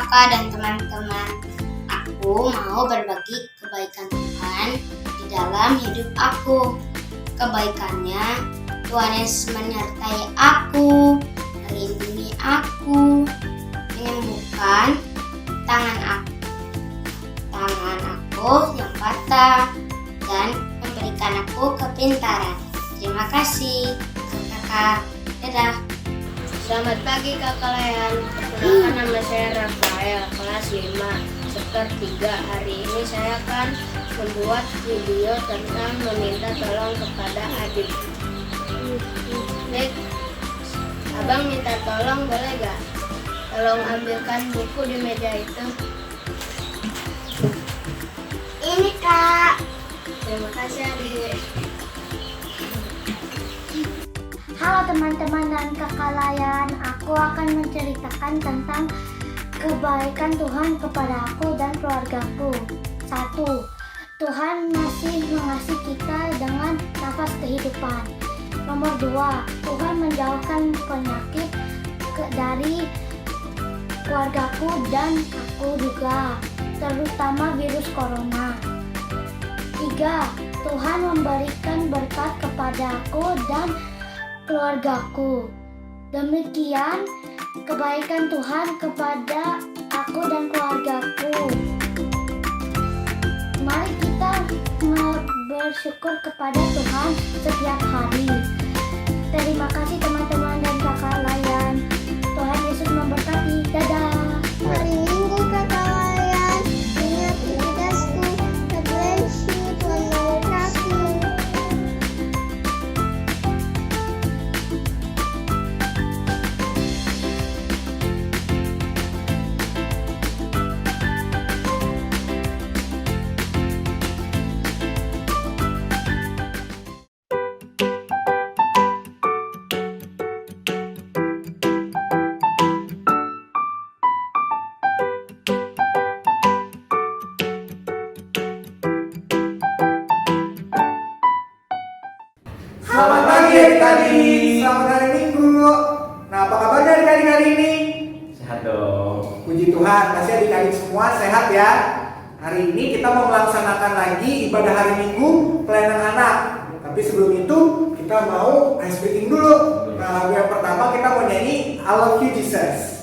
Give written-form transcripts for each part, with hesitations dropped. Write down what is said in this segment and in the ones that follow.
kakak dan teman-teman. Aku mau berbagi kebaikan Tuhan di dalam hidup aku. Kebaikannya, Tuhan Yesus menyertai aku, melindungi aku, menyembuhkan tangan aku yang patah, dan memberikan aku kepintaran. Terima kasih, kakak. Dadah. Selamat pagi Kakak Layan. Perkenalkan nama saya Rafael, kelas 5, semester 3. Hari ini saya akan membuat video tentang meminta tolong kepada adik. Dek, abang minta tolong boleh gak? Tolong ambilkan buku di meja itu. Ini kak. Terima kasih adik. Halo teman-teman dan kakak Layan, aku akan menceritakan tentang kebaikan Tuhan kepada aku dan keluargaku. 1. Tuhan masih mengasihi kita dengan nafas kehidupan. Nomor 2. Tuhan menjauhkan penyakit dari keluargaku dan aku juga, terutama virus corona. 3. Tuhan memberikan berkat kepada aku dan keluargaku. Demikian kebaikan Tuhan kepada aku dan keluargaku. Mari kita bersyukur kepada Tuhan setiap hari. Terima kasih teman-teman dan kakak Layan. Tuhan Yesus memberkati. Dadah. Hari Minggu kakak Layan, ingat ibadahku. God bless you, Tuhan memberkati. Selamat pagi adik-adik, selamat hari Minggu. Nah, apa kabarnya adik-adik hari ini? Sehat dong. Puji Tuhan, pasti adik-adik semua sehat ya. Hari ini kita mau melaksanakan lagi ibadah hari Minggu pelayanan anak. Tapi sebelum itu kita mau ice breaking dulu. Nah, lagu yang pertama kita mau nyanyi I Love You Jesus.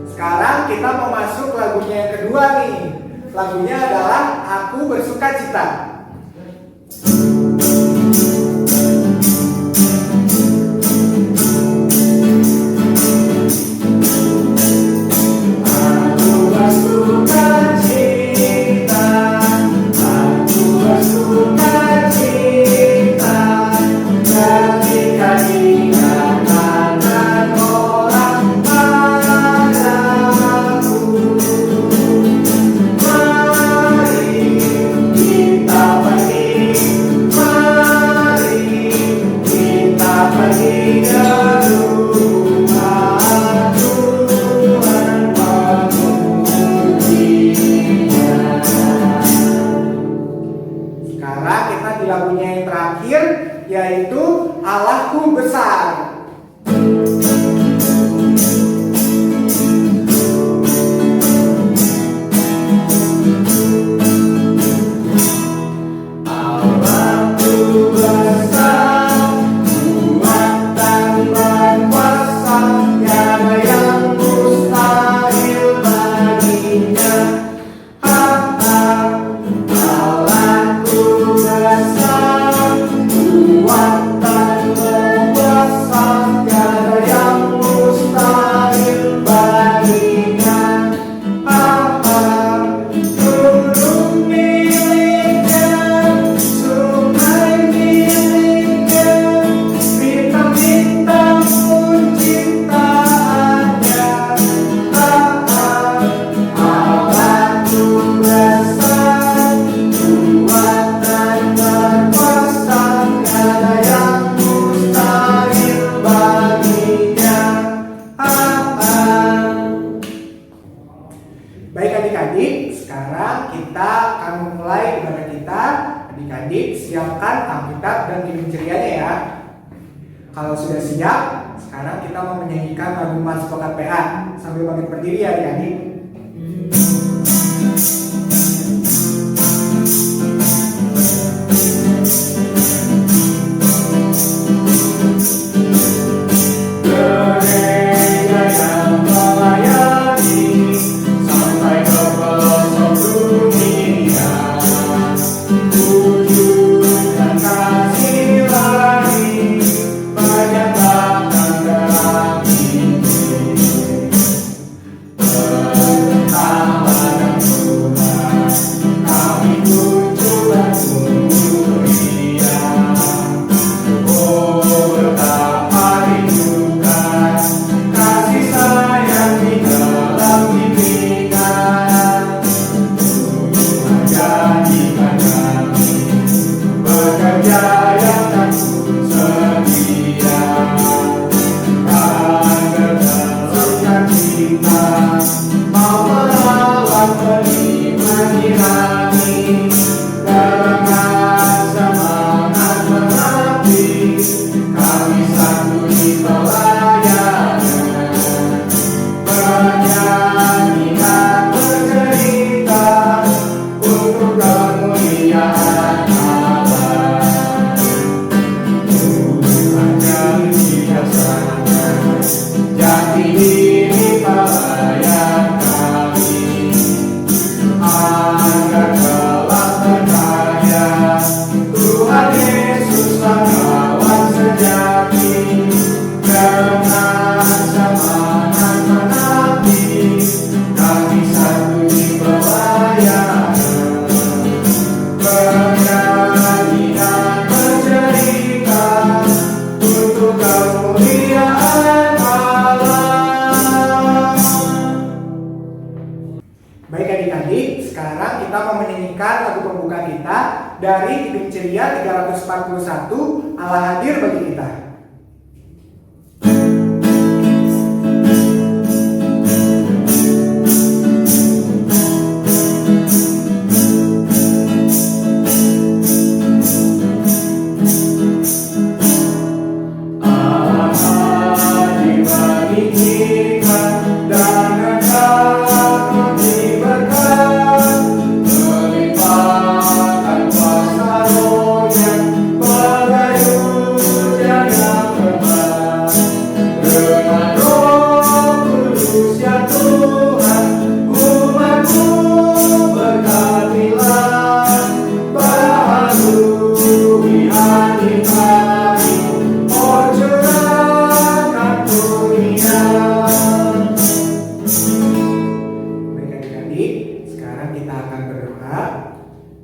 Sekarang kita mau masuk lagunya yang kedua nih. Lagunya adalah Aku Bersukacita. Sekarang kita di lagunya yang terakhir, yaitu Allahku Besar. Kuat dan berkuasa. Alkitab dan Kidung Cerianya ya. Kalau sudah siap, sekarang kita mau menyanyikan lagu Mas Pokat PA sambil bangkit berdiri ya adik-adik. Baik adik-adik, sekarang kita mau menyanyikan lagu pembuka kita dari Kidung Ceria 341, Allah hadir bagi kita.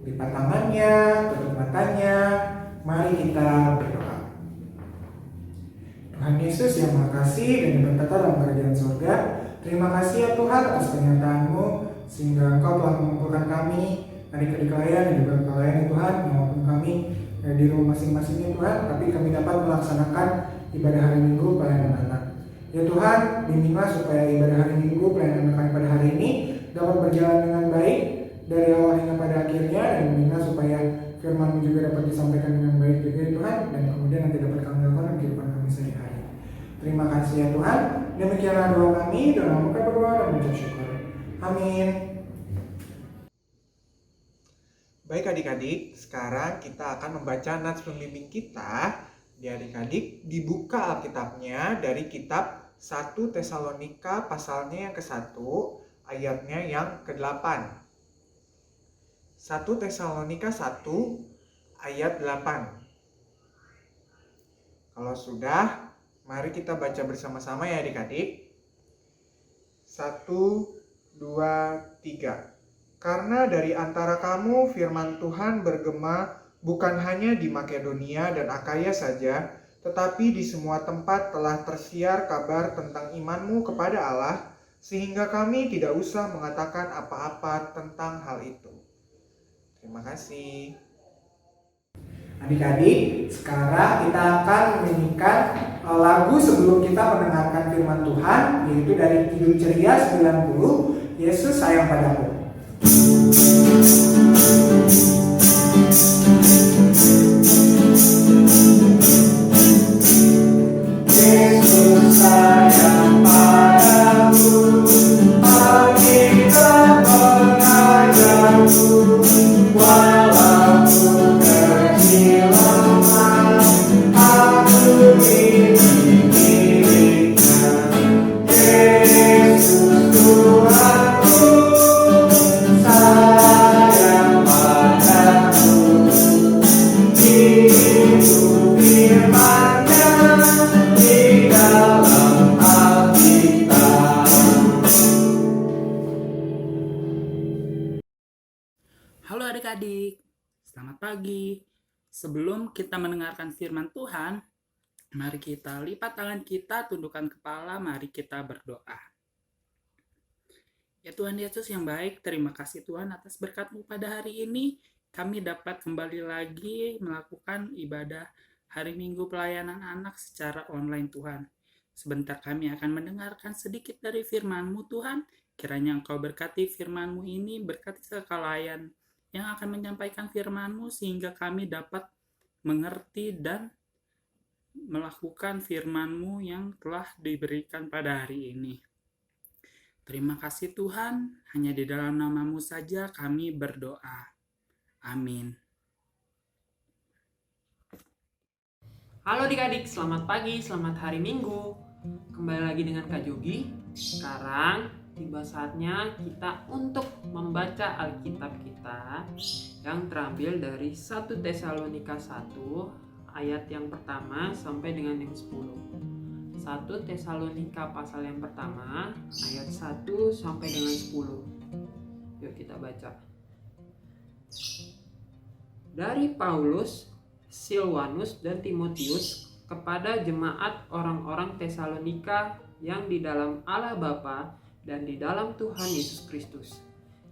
Lipat tangannya, tutup matanya, mari kita berdoa. Tuhan Yesus yang Maha Kasih dan yang bertata dalam kerajaan surga, terima kasih ya Tuhan atas kenyataanmu sehingga Engkau telah mengumpulkan kami adik-adik kalian dan juga kalian ya Tuhan, maupun kami di rumah masing-masing ya Tuhan, tapi kami dapat melaksanakan ibadah hari Minggu pelayanan anak. Ya Tuhan, bimbinglah supaya ibadah hari Minggu pelayanan kami pada hari ini dapat berjalan dengan baik dari awal hingga pada akhirnya, dan bimbinglah supaya firman-Mu juga dapat disampaikan dengan baik juga ya Tuhan, dan kemudian nanti dapat kami lakukan dalam kehidupan kami sehari-hari. Terima kasih ya Tuhan. Demikianlah doa kami, dalam muka berdoa dan mengucap syukur. Amin. Baik adik-adik, sekarang kita akan membaca nats pembimbing kita. Di adik-adik dibuka Alkitabnya dari kitab 1 Tesalonika pasalnya yang ke-1, ayatnya yang ke-8. 1 Tesalonika 1 ayat 8. Kalau sudah, mari kita baca bersama-sama ya adik-adik. 1, 2, 3. Karena dari antara kamu firman Tuhan bergema bukan hanya di Makedonia dan Akaya saja, tetapi di semua tempat telah tersiar kabar tentang imanmu kepada Allah, sehingga kami tidak usah mengatakan apa-apa tentang hal itu. Terima kasih. Adik-adik, sekarang kita akan menyanyikan lagu sebelum kita mendengarkan firman Tuhan, yaitu dari Kidung Ceria 90, Yesus sayang padamu. sayang padamu, Alkitab mengajarku, walaupun kecil lemah, aku ingin miliknya. Yesus Tuhanku, sayang padaku, hidup firman-Nya di dalam Alkitab. Halo adik-adik, selamat pagi. Sebelum kita mendengarkan firman Tuhan, mari kita lipat tangan kita, tundukkan kepala, mari kita berdoa. Ya Tuhan Yesus yang baik, terima kasih Tuhan atas berkat-Mu pada hari ini. Kami dapat kembali lagi melakukan ibadah hari Minggu pelayanan anak secara online Tuhan. Sebentar kami akan mendengarkan sedikit dari firman-Mu Tuhan. Kiranya Engkau berkati firman-Mu ini, berkati sekalian yang akan menyampaikan firman-Mu sehingga kami dapat mengerti dan melakukan firman-Mu yang telah diberikan pada hari ini. Terima kasih Tuhan, hanya di dalam nama-Mu saja kami berdoa. Amin. Halo adik-adik, selamat pagi, selamat hari Minggu. Kembali lagi dengan Kak Jogi. Sekarang tiba saatnya kita untuk membaca Alkitab kita yang terambil dari 1 Tesalonika 1 ayat yang pertama sampai dengan yang 10. 1 Tesalonika pasal yang pertama ayat 1 sampai dengan 10. Yuk kita baca. Dari Paulus, Silwanus dan Timotius kepada jemaat orang-orang Tesalonika yang di dalam Allah Bapa dan di dalam Tuhan Yesus Kristus.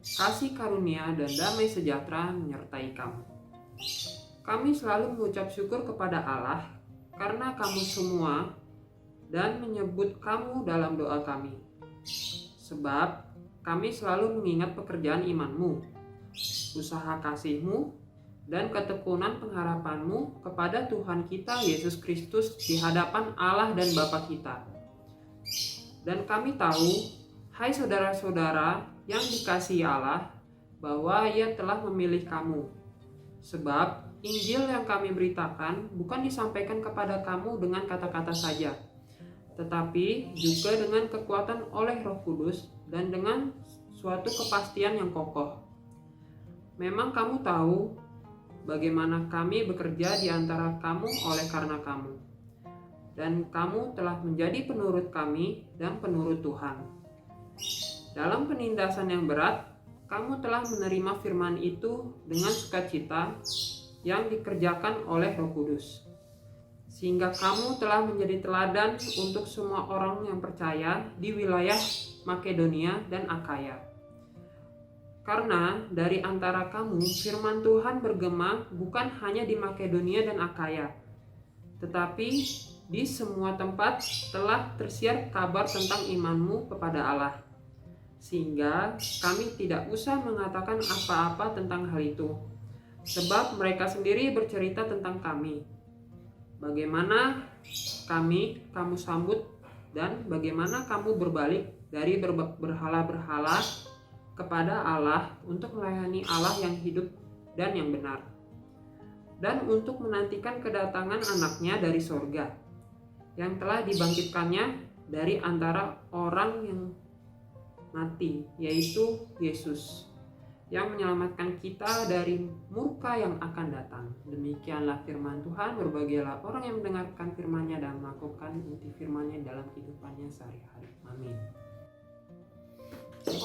Kasih karunia dan damai sejahtera menyertai kamu. Kami selalu mengucap syukur kepada Allah karena kamu semua dan menyebut kamu dalam doa kami. Sebab kami selalu mengingat pekerjaan imanmu, usaha kasihmu, dan ketekunan pengharapanmu kepada Tuhan kita Yesus Kristus di hadapan Allah dan Bapa kita. Dan kami tahu, hai saudara-saudara yang dikasihi Allah, bahwa Ia telah memilih kamu. Sebab Injil yang kami beritakan bukan disampaikan kepada kamu dengan kata-kata saja, tetapi juga dengan kekuatan oleh Roh Kudus dan dengan suatu kepastian yang kokoh. Memang kamu tahu bagaimana kami bekerja di antara kamu oleh karena kamu. Dan kamu telah menjadi penurut kami dan penurut Tuhan. Dalam penindasan yang berat, kamu telah menerima firman itu dengan sukacita yang dikerjakan oleh Roh Kudus. Sehingga kamu telah menjadi teladan untuk semua orang yang percaya di wilayah Makedonia dan Akaya. Karena dari antara kamu firman Tuhan bergema bukan hanya di Makedonia dan Akaya, tetapi di semua tempat telah tersiar kabar tentang imanmu kepada Allah. Sehingga kami tidak usah mengatakan apa-apa tentang hal itu, sebab mereka sendiri bercerita tentang kami. Bagaimana kamu sambut dan bagaimana kamu berbalik dari berhala-berhala kepada Allah untuk melayani Allah yang hidup dan yang benar, dan untuk menantikan kedatangan anaknya dari sorga yang telah dibangkitkannya dari antara orang yang mati, yaitu Yesus, yang menyelamatkan kita dari murka yang akan datang. Demikianlah firman Tuhan. Berbahagialah orang yang mendengarkan firman-Nya dan melakukan inti firman-Nya dalam kehidupannya sehari-hari. Amin.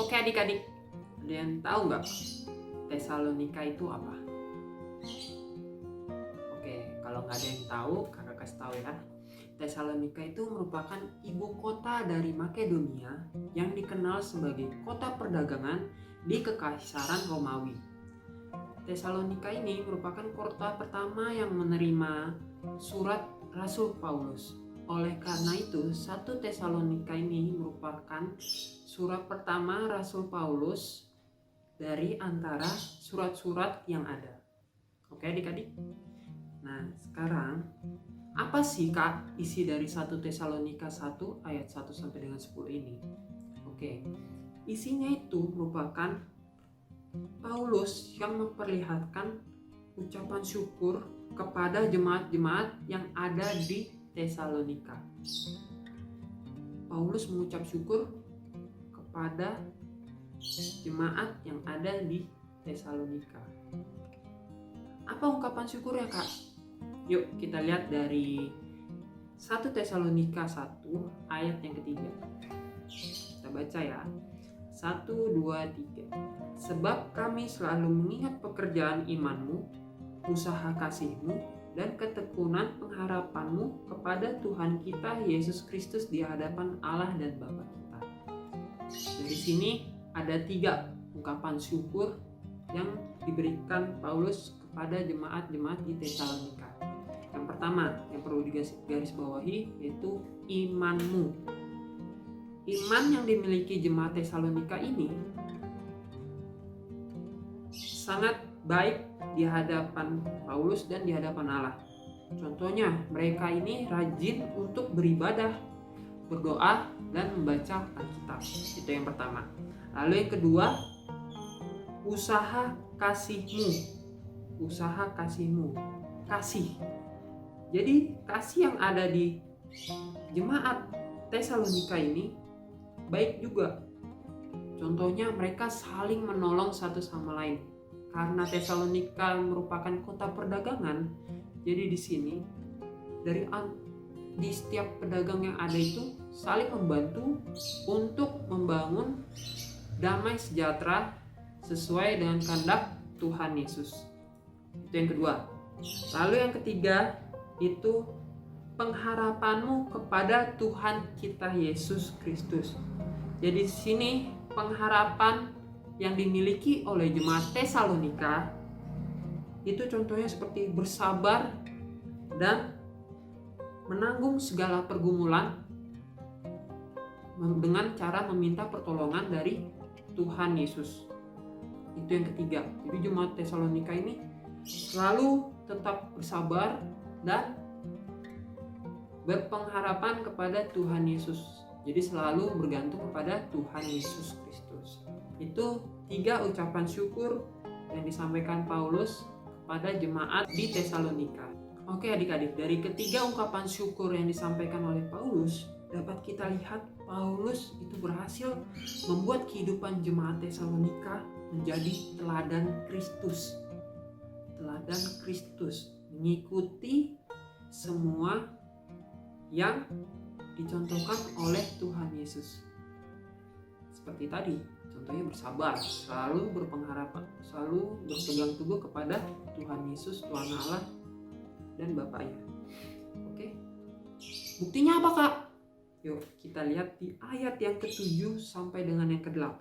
Oke adik-adik, ada yang tahu nggak Tesalonika itu apa? Oke, kalau nggak ada yang tahu, kakak kasih tahu ya. Tesalonika itu merupakan ibu kota dari Makedonia yang dikenal sebagai kota perdagangan di Kekaisaran Romawi. Tesalonika ini merupakan kota pertama yang menerima surat Rasul Paulus. Oleh karena itu, 1 Tesalonika ini merupakan surat pertama Rasul Paulus dari antara surat-surat yang ada. Oke adik-adik? Nah, sekarang Apa sih Kak isi dari 1 Tesalonika 1 ayat 1 sampai dengan 10 ini? Oke, isinya itu merupakan Paulus yang memperlihatkan ucapan syukur kepada jemaat-jemaat yang ada di Tesalonika. Paulus mengucap syukur kepada jemaat yang ada di Tesalonika. Apa ungkapan syukurnya Kak? Yuk kita lihat dari 1 Tesalonika 1 ayat yang ketiga. Kita baca ya. 1, 2, 3. Sebab kami selalu mengingat pekerjaan imanmu, usaha kasihmu, dan ketekunan pengharapanmu kepada Tuhan kita Yesus Kristus di hadapan Allah dan Bapa kita. Dari sini ada 3 ungkapan syukur yang diberikan Paulus kepada jemaat-jemaat di Tesalonika. Yang pertama yang perlu digarisbawahi yaitu imanmu. Iman yang dimiliki jemaat Tesalonika ini sangat baik di hadapan Paulus dan di hadapan Allah. Contohnya, mereka ini rajin untuk beribadah, berdoa, dan membaca Alkitab. Itu yang pertama. Lalu yang kedua, usaha kasihmu. Usaha kasihmu. Kasih. Jadi kasih yang ada di jemaat Tesalonika ini baik juga. Contohnya mereka saling menolong satu sama lain. Karena Tesalonika merupakan kota perdagangan, jadi di sini di setiap pedagang yang ada itu saling membantu untuk membangun damai sejahtera sesuai dengan kehendak Tuhan Yesus. Itu yang kedua. Lalu yang ketiga itu pengharapanmu kepada Tuhan kita Yesus Kristus. Jadi di sini pengharapan yang dimiliki oleh jemaat Tesalonika itu contohnya seperti bersabar dan menanggung segala pergumulan dengan cara meminta pertolongan dari Tuhan Yesus. Itu yang ketiga. Jadi jemaat Tesalonika ini selalu tetap bersabar dan berpengharapan kepada Tuhan Yesus. Jadi selalu bergantung kepada Tuhan Yesus Kristus. Itu 3 ucapan syukur yang disampaikan Paulus kepada jemaat di Tesalonika. Oke adik-adik, dari ketiga ungkapan syukur yang disampaikan oleh Paulus, dapat kita lihat Paulus itu berhasil membuat kehidupan jemaat Tesalonika menjadi teladan Kristus. Teladan Kristus, mengikuti semua yang dicontohkan oleh Tuhan Yesus. Seperti tadi, contohnya bersabar, selalu berpengharapan, selalu berpegang teguh kepada Tuhan Yesus, Tuhan Allah dan Bapaknya. Oke. Buktinya apa Kak? Yuk kita lihat di ayat yang ke-7 sampai dengan yang ke-8.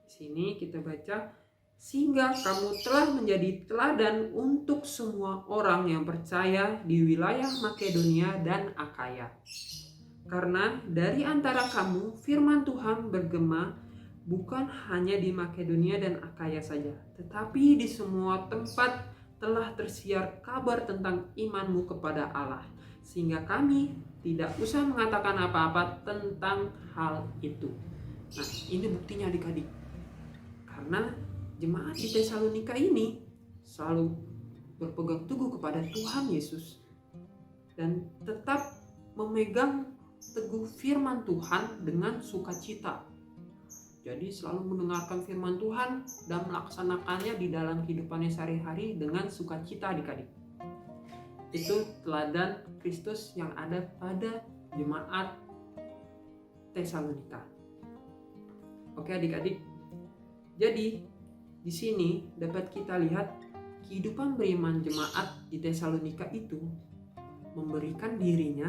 Di sini kita baca, sehingga kamu telah menjadi teladan untuk semua orang yang percaya di wilayah Makedonia dan Akaya. Karena dari antara kamu firman Tuhan bergema bukan hanya di Makedonia dan Akaya saja, tetapi di semua tempat telah tersiar kabar tentang imanmu kepada Allah, sehingga kami tidak usah mengatakan apa-apa tentang hal itu. Nah, ini buktinya adik-adik. Karena jemaat di Tesalonika ini selalu berpegang teguh kepada Tuhan Yesus dan tetap memegang teguh firman Tuhan dengan sukacita. Jadi selalu mendengarkan firman Tuhan dan melaksanakannya di dalam kehidupannya sehari-hari dengan sukacita adik-adik. Itu teladan Kristus yang ada pada jemaat Tesalonika. Oke adik-adik. Jadi di sini dapat kita lihat kehidupan beriman jemaat di Tesalonika itu memberikan dirinya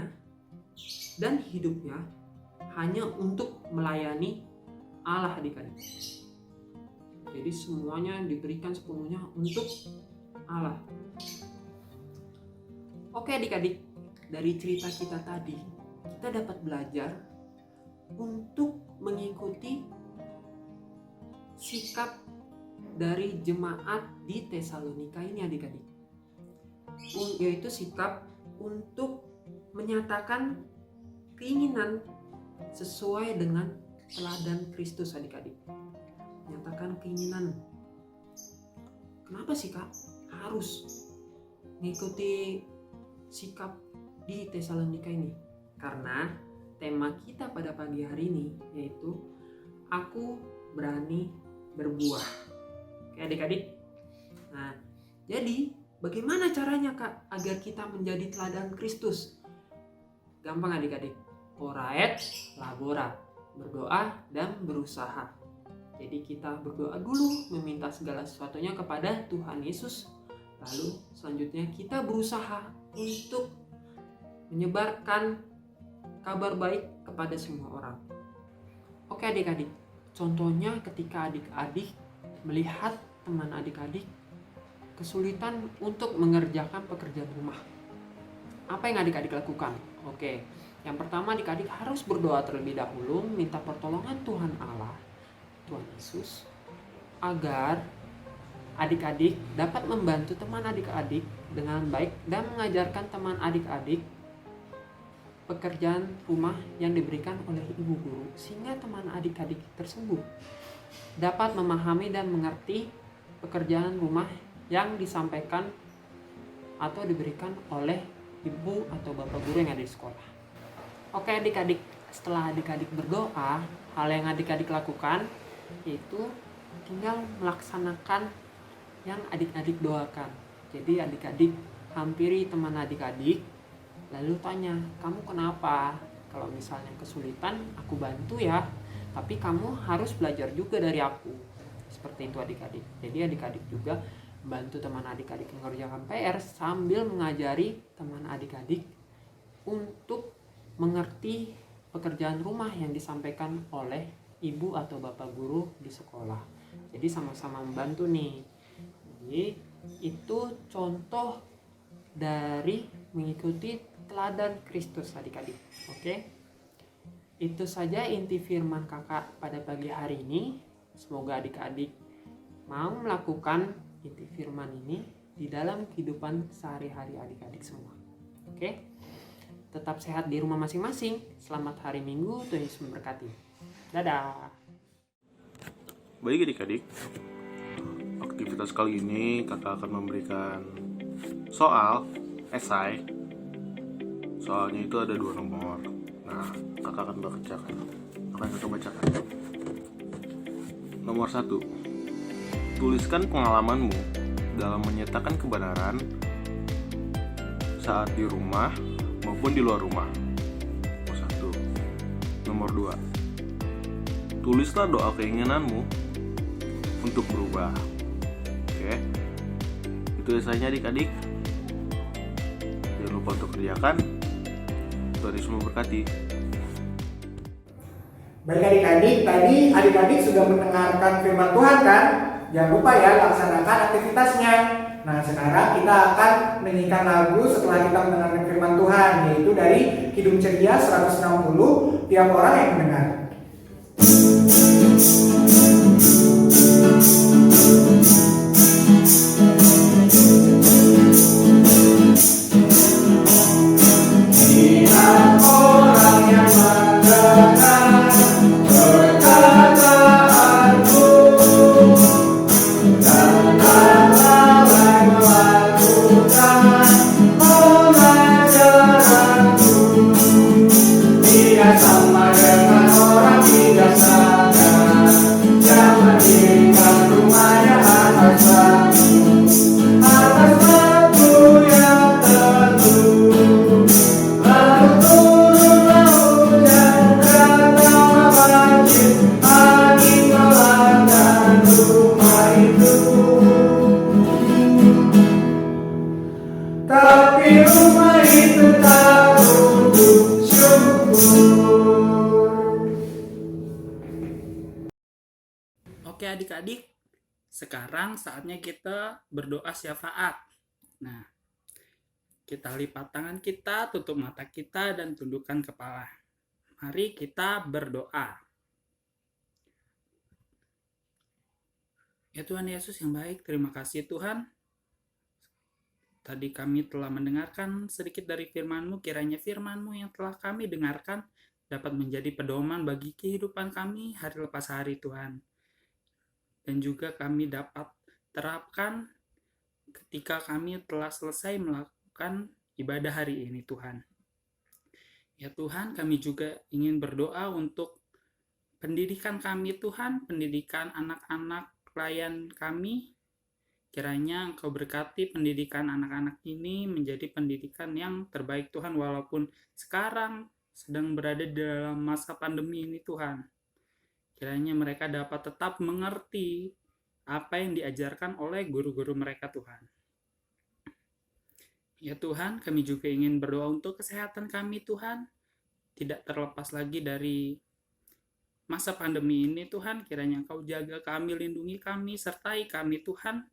dan hidupnya hanya untuk melayani Allah adik-adik. Jadi semuanya diberikan sepenuhnya untuk Allah. Oke adik-adik, dari cerita kita tadi kita dapat belajar untuk mengikuti sikap dari jemaat di Tesalonika ini adik-adik, yaitu sikap untuk menyatakan keinginan sesuai dengan teladan Kristus adik-adik. Menyatakan keinginan. Kenapa sih Kak harus mengikuti sikap di Tesalonika ini? Karena tema kita pada pagi hari ini yaitu aku berani berbuah. Oke adik-adik. Nah, jadi bagaimana caranya Kak agar kita menjadi teladan Kristus? Gampang adik-adik. Ora et labora, berdoa dan berusaha. Jadi kita berdoa dulu, meminta segala sesuatunya kepada Tuhan Yesus. Lalu selanjutnya kita berusaha untuk menyebarkan kabar baik kepada semua orang. Oke adik-adik, contohnya ketika adik-adik melihat teman adik-adik kesulitan untuk mengerjakan pekerjaan rumah. Apa yang adik-adik lakukan? Oke, yang pertama adik-adik harus berdoa terlebih dahulu, minta pertolongan Tuhan Allah, Tuhan Yesus, agar adik-adik dapat membantu teman adik-adik dengan baik dan mengajarkan teman adik-adik pekerjaan rumah yang diberikan oleh ibu guru, sehingga teman adik-adik tersebut dapat memahami dan mengerti pekerjaan rumah yang disampaikan atau diberikan oleh ibu atau bapak guru yang ada di sekolah. Oke adik-adik, setelah adik-adik berdoa, hal yang adik-adik lakukan yaitu tinggal melaksanakan yang adik-adik doakan. Jadi adik-adik hampiri teman adik-adik, lalu tanya, kamu kenapa? Kalau misalnya kesulitan, aku bantu ya, tapi kamu harus belajar juga dari aku. Seperti itu adik-adik. Jadi adik-adik juga bantu teman adik-adik mengerjakan PR sambil mengajari teman adik-adik untuk mengerti pekerjaan rumah yang disampaikan oleh ibu atau bapak guru di sekolah. Jadi sama-sama membantu nih. Jadi itu contoh dari mengikuti teladan Kristus adik-adik. Oke. Itu saja inti firman kakak pada pagi hari ini. Semoga adik-adik mau melakukan inti firman ini di dalam kehidupan sehari-hari adik-adik semua. Oke. Tetap sehat di rumah masing-masing. Selamat hari Minggu, Tuhan Yesus memberkati. Dadah. Baik adik-adik, aktivitas kali ini kakak akan memberikan soal esai. Soalnya itu ada 2 nomor. Nah, kakak akan bacakan. Apa yang kakak bacakan? Nomor 1. Tuliskan pengalamanmu dalam menyatakan kebenaran saat di rumah maupun di luar rumah. Nomor 1. Nomor 2. Tulislah doa keinginanmu untuk berubah. Oke. Itu esainya adik-adik. Jangan lupa untuk kerjakan. Tuhan Yesus memberkati. Baik adik-adik, tadi adik-adik sudah mendengarkan firman Tuhan kan? Jangan lupa ya laksanakan aktivitasnya. Nah sekarang kita akan menyanyikan lagu setelah kita mendengarkan firman Tuhan, yaitu dari Kidung Ceria 160, tiap orang yang mendengar. Oke adik-adik, sekarang saatnya kita berdoa syafaat. Nah, kita lipat tangan kita, tutup mata kita, dan tundukkan kepala. Mari kita berdoa. Ya Tuhan Yesus yang baik, terima kasih Tuhan. Tadi kami telah mendengarkan sedikit dari firman-Mu, kiranya firman-Mu yang telah kami dengarkan dapat menjadi pedoman bagi kehidupan kami hari lepas hari Tuhan. Dan juga kami dapat terapkan ketika kami telah selesai melakukan ibadah hari ini Tuhan. Ya Tuhan, kami juga ingin berdoa untuk pendidikan kami Tuhan, pendidikan anak-anak klien kami. Kiranya Engkau berkati pendidikan anak-anak ini menjadi pendidikan yang terbaik Tuhan, walaupun sekarang sedang berada dalam masa pandemi ini Tuhan. Kiranya mereka dapat tetap mengerti apa yang diajarkan oleh guru-guru mereka Tuhan. Ya Tuhan, kami juga ingin berdoa untuk kesehatan kami Tuhan. Tidak terlepas lagi dari masa pandemi ini Tuhan, kiranya Engkau jaga kami, lindungi kami, sertai kami Tuhan,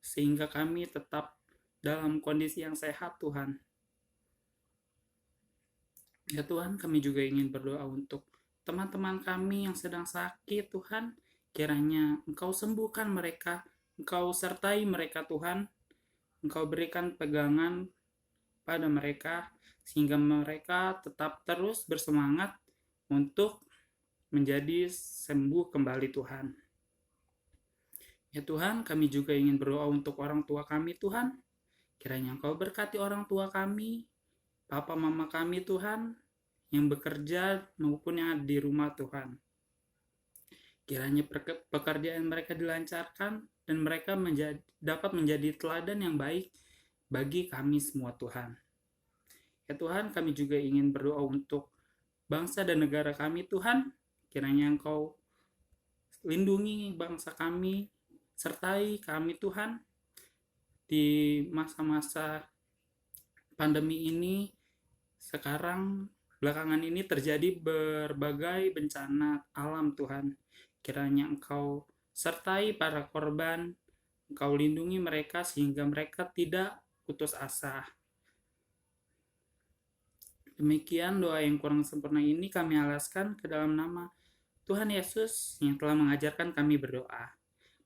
sehingga kami tetap dalam kondisi yang sehat Tuhan. Ya Tuhan, kami juga ingin berdoa untuk teman-teman kami yang sedang sakit Tuhan, kiranya Engkau sembuhkan mereka, Engkau sertai mereka Tuhan, Engkau berikan pegangan pada mereka, sehingga mereka tetap terus bersemangat untuk menjadi sembuh kembali Tuhan. Ya Tuhan, kami juga ingin berdoa untuk orang tua kami Tuhan. Kiranya Engkau berkati orang tua kami, papa mama kami Tuhan, yang bekerja maupun yang ada di rumah Tuhan. Kiranya pekerjaan mereka dilancarkan dan mereka dapat menjadi teladan yang baik bagi kami semua Tuhan. Ya Tuhan, kami juga ingin berdoa untuk bangsa dan negara kami Tuhan. Kiranya Engkau lindungi bangsa kami, sertai kami Tuhan di masa-masa pandemi ini. Sekarang belakangan ini terjadi berbagai bencana alam Tuhan. Kiranya Engkau sertai para korban, Engkau lindungi mereka sehingga mereka tidak putus asa. Demikian doa yang kurang sempurna ini kami alaskan ke dalam nama Tuhan Yesus yang telah mengajarkan kami berdoa.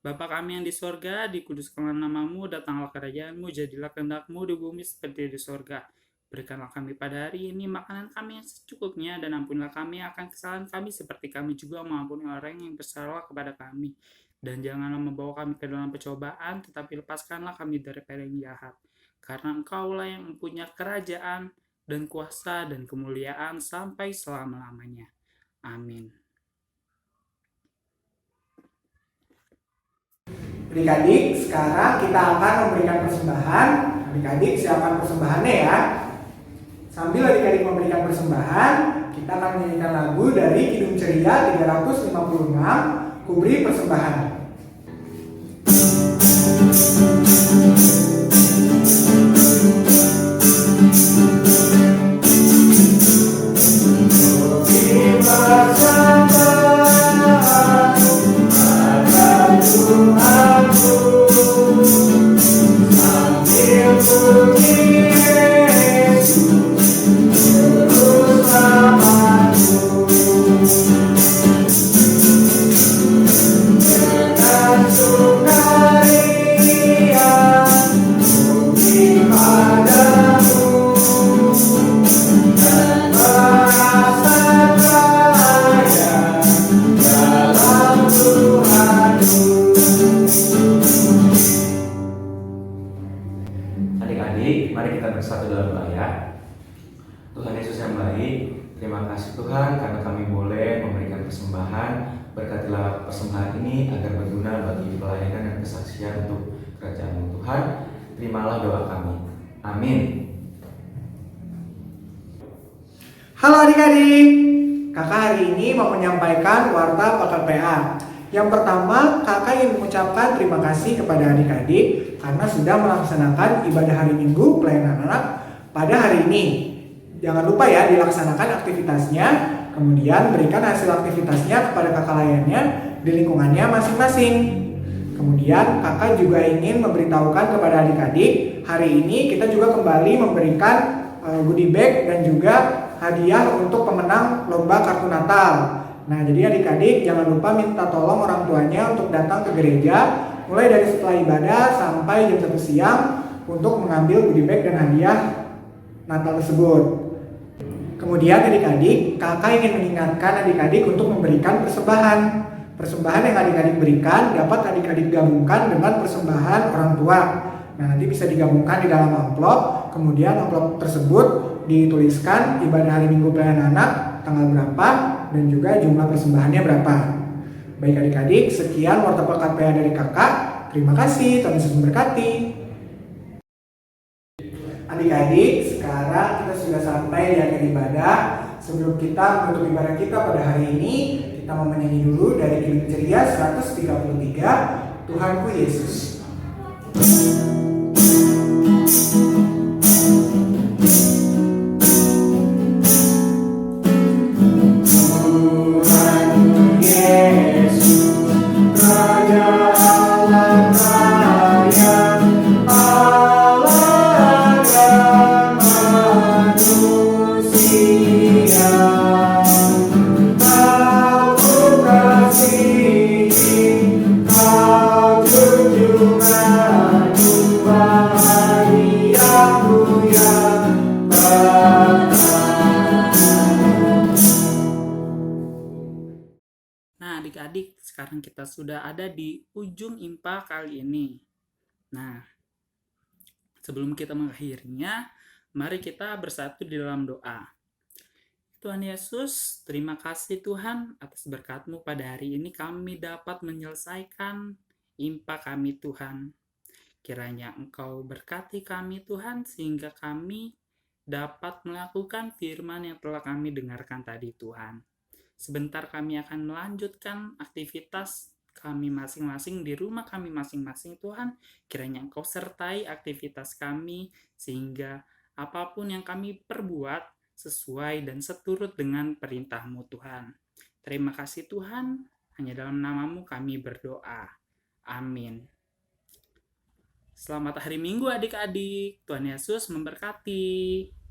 Bapa kami yang di sorga, dikuduskanlah namamu, datanglah kerajaanmu, jadilah kehendak-Mu di bumi seperti di sorga. Berikanlah kami pada hari ini makanan kami yang secukupnya, dan ampunilah kami akan kesalahan kami seperti kami juga mengampuni orang yang bersalah kepada kami. Dan janganlah membawa kami ke dalam percobaan, tetapi lepaskanlah kami daripada yang jahat. Karena Engkaulah yang mempunyai kerajaan dan kuasa dan kemuliaan sampai selama-lamanya. Amin. Adik-adik, sekarang kita akan memberikan persembahan. Adik-adik siapkan persembahannya ya. Sambil adik-adik memberikan persembahan, kita akan menyanyikan lagu dari Kidung Ceria 356, Ku Beri Persembahan. Adik-adik, mari kita bersatu dalam doa ya. Tuhan Yesus yang baik, terima kasih Tuhan karena kami boleh memberikan persembahan. Berkatilah persembahan ini agar berguna bagi pelayanan dan kesaksian untuk kerajaan Tuhan. Terimalah doa kami. Amin. Halo adik-adik, kakak hari ini mau menyampaikan warta Pakar PA. Yang pertama, kakak ingin mengucapkan terima kasih kepada adik-adik karena sudah melaksanakan ibadah hari Minggu pelayanan anak pada hari ini. Jangan lupa ya dilaksanakan aktivitasnya, kemudian berikan hasil aktivitasnya kepada kakak layannya di lingkungannya masing-masing. Kemudian kakak juga ingin memberitahukan kepada adik-adik, hari ini kita juga kembali memberikan goodie bag dan juga hadiah untuk pemenang lomba kartu Natal. Nah, jadi adik-adik jangan lupa minta tolong orang tuanya untuk datang ke gereja mulai dari setelah ibadah sampai jam 1 siang untuk mengambil goodie bag dan hadiah Natal tersebut. Kemudian adik-adik, kakak ingin mengingatkan adik-adik untuk memberikan persembahan. Persembahan yang adik-adik berikan dapat adik-adik gabungkan dengan persembahan orang tua. Nah, nanti bisa digabungkan di dalam amplop, kemudian amplop tersebut dituliskan ibadah hari Minggu Pelayanan Anak, tanggal berapa, dan juga jumlah persembahannya berapa. Baik adik-adik, sekian warta PKPA dari kakak. Terima kasih, Tuhan Yesus memberkati. Adik-adik, sekarang kita sudah sampai di akhir ibadah. Sebelum kita menutup ibadah kita pada hari ini, kita mau menyanyi dulu dari Kilim Ceria 133, Tuhanku Yesus. Nah, adik-adik, sekarang kita sudah ada di ujung IMPA kali ini. Nah, sebelum kita mengakhirinya, mari kita bersatu di dalam doa. Tuhan Yesus, terima kasih Tuhan atas berkat-Mu pada hari ini kami dapat menyelesaikan IMPA kami Tuhan. Kiranya Engkau berkati kami Tuhan sehingga kami dapat melakukan firman yang telah kami dengarkan tadi Tuhan. Sebentar kami akan melanjutkan aktivitas kami masing-masing di rumah kami masing-masing Tuhan. Kiranya Engkau sertai aktivitas kami sehingga apapun yang kami perbuat sesuai dan seturut dengan perintah-Mu Tuhan. Terima kasih Tuhan, hanya dalam nama-Mu kami berdoa. Amin. Selamat hari Minggu adik-adik. Tuhan Yesus memberkati.